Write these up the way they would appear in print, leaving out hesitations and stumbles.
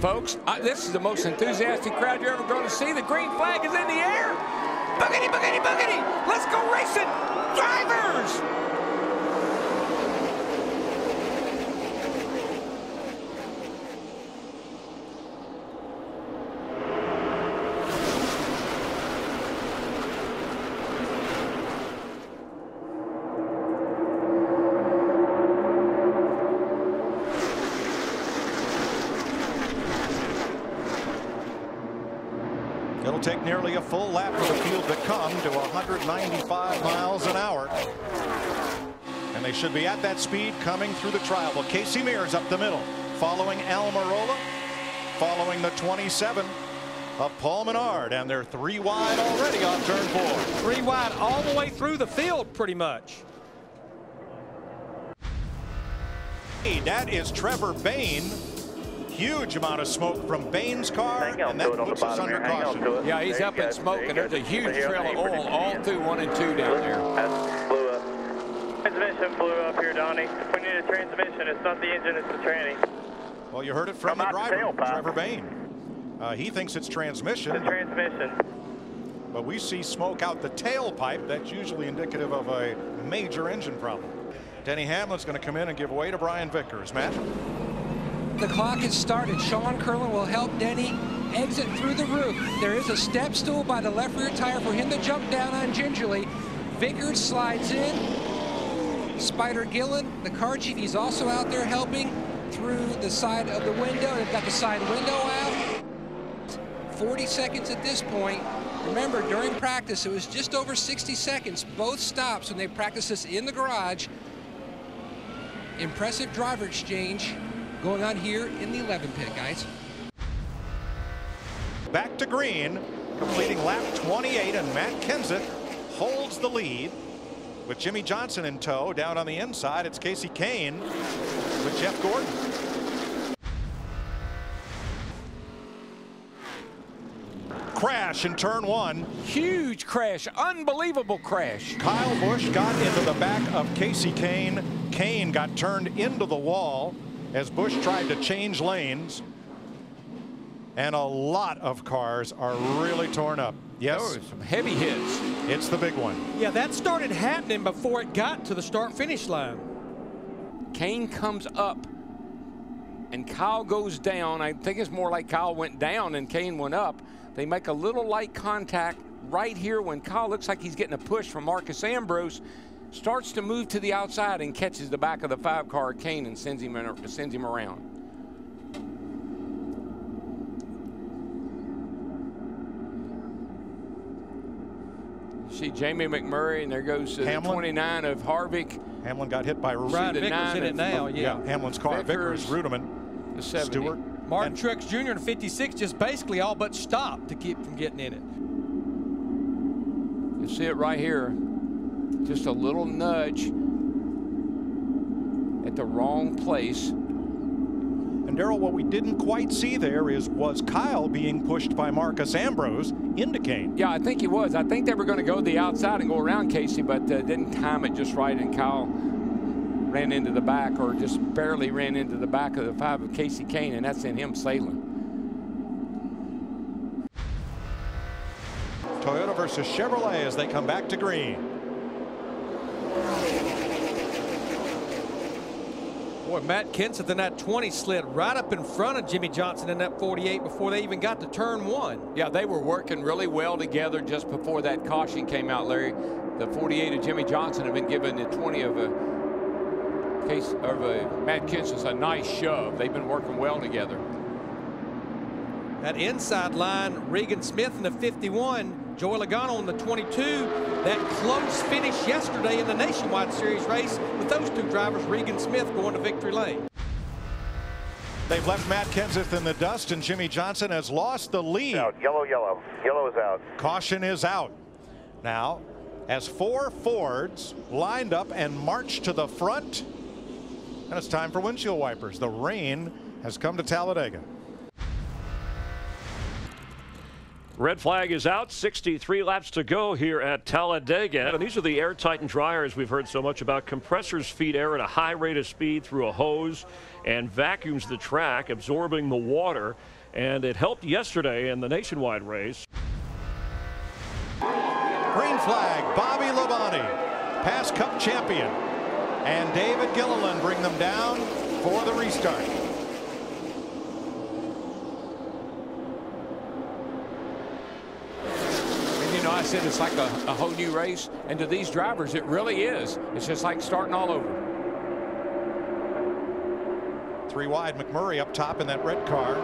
folks. This is the most enthusiastic crowd you're ever going to see. The green flag is in the air. Boogity, boogity, boogity. Let's go racing. Drivers. It'll take nearly a full lap for the field to come to 195 miles an hour. And they should be at that speed coming through the trial. Well, Casey Mears up the middle, following Almirola, following the 27 of Paul Menard, and they're 3 wide already off turn 4. 3 wide all the way through the field, pretty much. That is Trevor Bayne. Huge amount of smoke from Bayne's car, and that puts us under caution. Yeah, he's up in smoke, and there's a huge trail of oil all through 1 and 2 down there. Blew up. Transmission blew up here, Donnie. We need a transmission. It's not the engine, it's the tranny. Well, you heard it from the driver, Trevor Bayne. He thinks it's transmission. The transmission. But we see smoke out the tailpipe. That's usually indicative of a major engine problem. Denny Hamlin's going to come in and give way to Brian Vickers. Matt? The clock has started. Sean Curlin will help Denny exit through the roof. There is a step stool by the left rear tire for him to jump down on gingerly. Vickers slides in. Spider Gillen, the car chief, he's also out there helping through the side of the window. They've got the side window out. 40 seconds at this point. Remember, during practice, it was just over 60 seconds. Both stops when they practiced this in the garage. Impressive driver exchange going on here in the 11 pit, guys. Back to green, completing lap 28, and Matt Kenseth holds the lead with Jimmy Johnson in tow. Down on the inside, it's Casey Kane with Jeff Gordon. Crash in turn 1. Huge crash, unbelievable crash. Kyle Busch got into the back of Casey Kane. Kane got turned into the wall as Busch tried to change lanes. And a lot of cars are really torn up. Yes, oh, some heavy hits. It's the big one. Yeah, that started happening before it got to the start-finish line. Kane comes up and Kyle goes down. I think it's more like Kyle went down and Kane went up. They make a little light contact right here when Kyle looks like he's getting a push from Marcus Ambrose. Starts to move to the outside and catches the back of the 5 car Kane and sends him around. See Jamie McMurray, and there goes the 29 of Harvick. Hamlin got hit by Brian Vickers in it now. Yeah, Hamlin's car. Vickers, Ruderman, the 70. Stewart. Martin Truex Jr. in 56 just basically all but stopped to keep from getting in it. You see it right here. Just a little nudge at the wrong place. And Darrell, what we didn't quite see there was Kyle being pushed by Marcus Ambrose into Kane. Yeah, I think he was. I think they were going to go to the outside and go around Casey, but didn't time it just right, and Kyle ran into the back, or just barely ran into the back of the 5 of Casey Kane, and that's in him sailing. Toyota versus Chevrolet as they come back to green. Boy, Matt Kenseth in that 20 slid right up in front of Jimmy Johnson in that 48 before they even got to turn 1. Yeah, they were working really well together just before that caution came out, Larry. The 48 of Jimmy Johnson had been given the 20 of Matt Kenseth a nice shove. They've been working well together. That inside line, Regan Smith in the 51, Joey Logano in the 22. That close finish yesterday in the Nationwide Series race with those 2 drivers, Regan Smith going to victory lane. They've left Matt Kenseth in the dust, and Jimmy Johnson has lost the lead. Out. Yellow, yellow. Yellow is out. Caution is out. Now, as 4 Fords lined up and march to the front, and it's time for windshield wipers. The rain has come to Talladega. Red flag is out. 63 laps to go here at Talladega. And these are the airtight and dryers we've heard so much about. Compressors feed air at a high rate of speed through a hose and vacuums the track, absorbing the water. And it helped yesterday in the nationwide race. Green flag, Bobby Labonte, past Cup champion, and David Gilliland bring them down for the restart. And you know, I said it's like a whole new race, and to these drivers it really is. It's just like starting all over. 3 wide, McMurray up top in that red car.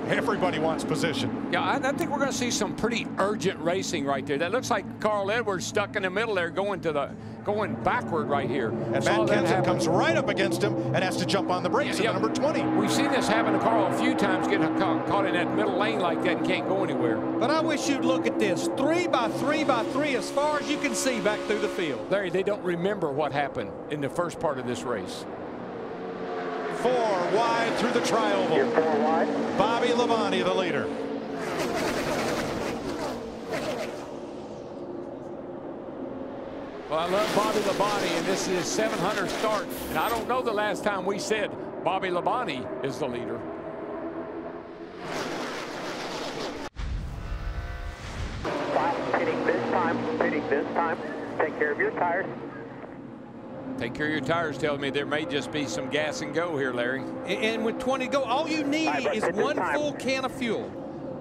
Everybody wants position. Yeah, I think we're going to see some pretty urgent racing right there. That looks like Carl Edwards stuck in the middle there, going backward right here. And Matt Kenseth comes right up against him and has to jump on the brakes at the number 20. We've seen this happen to Carl a few times, getting caught in that middle lane like that and can't go anywhere. But I wish you'd look at this. 3 by 3 by 3 as far as you can see back through the field. Larry, they don't remember what happened in the first part of this race. 4 wide through the tri-oval. 4 wide. Bobby Labonte, the leader. Well, I love Bobby Labonte, and this is his 700 start. And I don't know the last time we said Bobby Labonte is the leader. Pitting this time. Take care of your tires. Take care of your tires tells me there may just be some gas and go here, Larry. And with 20 to go, all you need is 1 full can of fuel.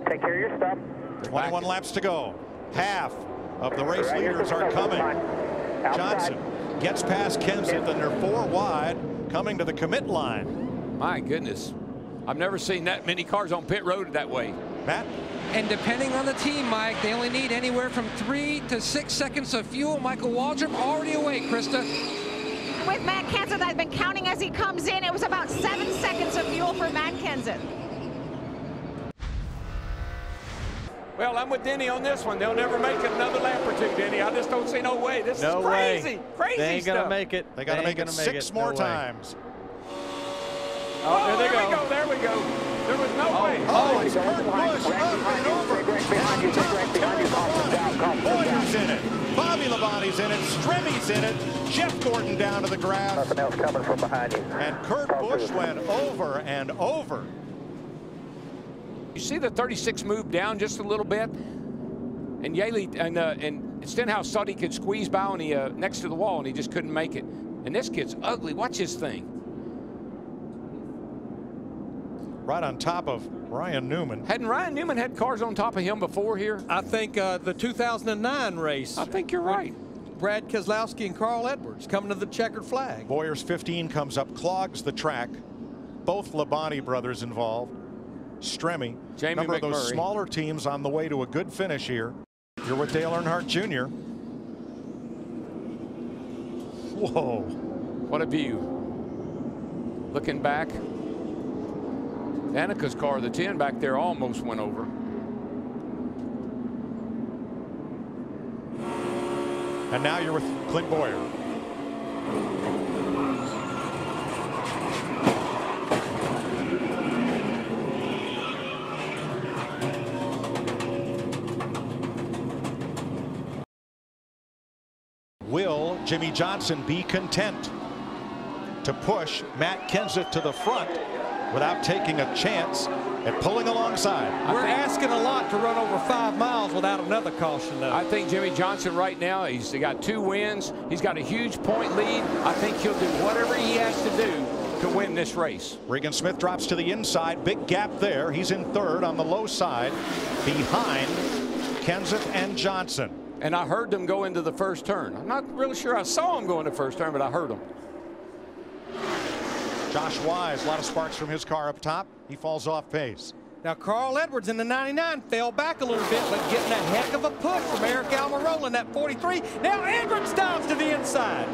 Take care of your stuff. 21 laps to go. Half of the race leaders are coming. Johnson gets past Kenseth, and they're 4 wide coming to the commit line. My goodness. I've never seen that many cars on pit road that way. Matt? And depending on the team, Mike, they only need anywhere from 3 to 6 seconds of fuel. Michael Waldrop already away, Krista. With Matt Kenseth, I've been counting as he comes in. It was about 7 seconds of fuel for Matt Kenseth. Well, I'm with Denny on this one. They'll never make it another lap or two, Denny. I just don't see no way. This is crazy. Crazy They ain't stuff. gonna make it. They got to make it 6 more times. Oh, there they go. There we go. There was no way. Oh, it's Kurt Busch up and over. Boyer's in it. Bobby Labonte's in it. Stremmy's in it. Jeff Gordon down to the grass. Nothing else coming from behind you. And Kurt Busch went over and over. You see the 36 move down just a little bit, and Yaley and Stenhouse thought he could squeeze by on the next to the wall, and he just couldn't make it. And this kid's ugly. Watch this thing. Right on top of Ryan Newman. Hadn't Ryan Newman had cars on top of him before here? I think the 2009 race. I think you're right. Brad Keselowski and Carl Edwards coming to the checkered flag. Boyer's 15 comes up, clogs the track. Both Labonte brothers involved. Stremme, Jamie number of those McMurray. smaller teams on the way to a good finish here. You're with Dale Earnhardt Jr. Whoa. What a view. Looking back. Danica's car, the 10 back there, almost went over. And now you're with Clint Bowyer. Will Jimmy Johnson be content to push Matt Kenseth to the front without taking a chance at pulling alongside? We're asking a lot to run over 5 miles without another caution, though. I think Jimmy Johnson right now, he's got 2 wins. He's got a huge point lead. I think he'll do whatever he has to do to win this race. Regan Smith drops to the inside. Big gap there. He's in 3rd on the low side behind Kenseth and Johnson. And I heard them go into the first turn. I'm not really sure I saw him go into the first turn, but I heard them. Josh Wise, a lot of sparks from his car up top. He falls off pace. Now, Carl Edwards in the 99 fell back a little bit, but getting a heck of a push from Eric Almirola in that 43. Now Edwards dives to the inside.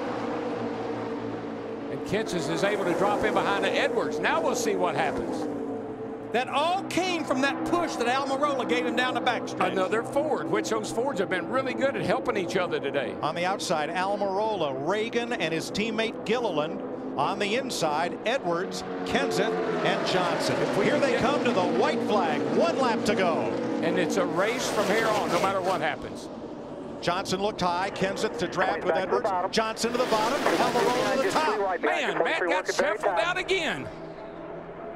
And Kenseth is able to drop in behind Edwards. Now we'll see what happens. That all came from that push that Almirola gave him down the backstretch. Another Ford, which those Fords have been really good at helping each other today. On the outside, Almirola, Reagan, and his teammate Gilliland On the inside, Edwards, Kenseth, and Johnson. Here they come to the white flag. 1 lap to go. And it's a race from here on, no matter what happens. Johnson looked high. Kenseth to draft with Edwards. Johnson to the bottom. Almirola to the top. Man, Matt got shuffled out again.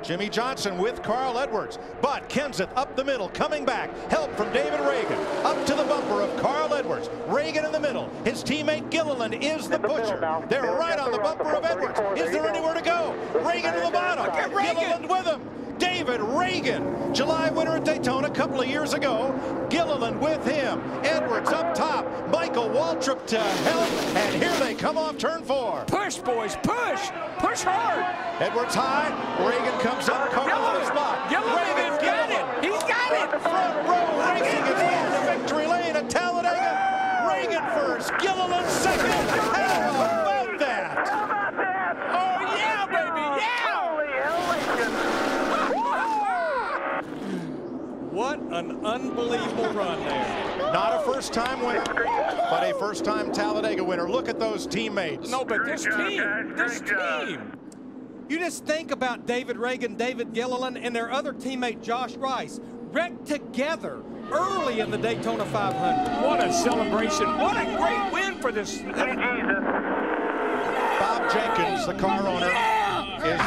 Jimmy Johnson with Carl Edwards. But Kenseth up the middle, coming back. Help from David Reagan. Up to the bumper of Carl Edwards. Reagan in the middle. His teammate Gilliland is the pusher. They're right on the bumper of Edwards. Is there anywhere to go? Reagan to the bottom. Gilliland with him. David Reagan, July winner at Daytona a couple of years ago. Gilliland with him. Edwards up top. Michael Waltrip to help. And here they come off turn 4. Push, boys, push. Push hard. Edwards high. Reagan comes up. Carl on the spot. Gilliland's got it. He's got it. Front row racing his way to victory lane at Talladega. Reagan first. Gilliland second. How about that? Oh, yeah, baby. Yeah. What an unbelievable run there. Not a first-time winner, but a first-time Talladega winner. Look at those teammates. No, but this team. You just think about David Reagan, David Gilliland, and their other teammate, Josh Rice, wrecked together early in the Daytona 500. What a celebration. What a great win for this. Bob Jenkins, the car owner, is